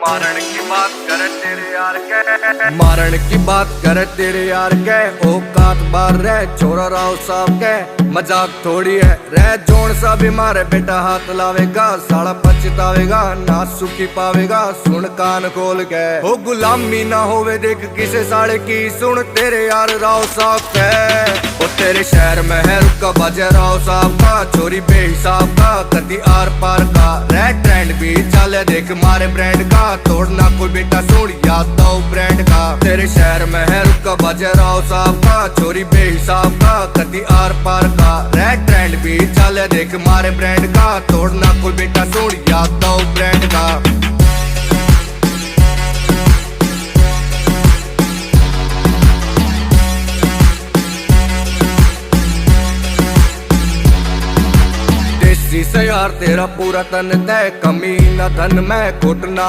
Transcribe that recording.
मारण की बात करे तेरे यार के, मारण की बात करे तेरे यार के। औकात बार रह छोरा राव साहब के, मजाक थोड़ी है रह जोन सा भी मारे बेटा हाथ लावेगा, साला पछतावेगा ना सुखी पावेगा। सुन कान खोल के हो गुलामी ना होवे देख किसे साले की, सुन तेरे यार राव साहब के। ओ तेरे शहर में है रुका बाजा राव साहब का, चोरी बेहिसाब का कति आर पार का। रेड ट्रेंड भी चले देख मारे ब्रांड का, तोड़ना कोई बेटा सुन याद दो ब्रांड का। तेरे शहर में है रुका बाजा राव साहब का, चोरी बेहिसाब का कति आर पार का। रेड ट्रेंड भी चले देख मारे ब्रांड का, तोड़ना कोई बेटा सुन याद दो ब्रांड का। से यार तेरा पूरा तन तय, कमी न धन में घुटना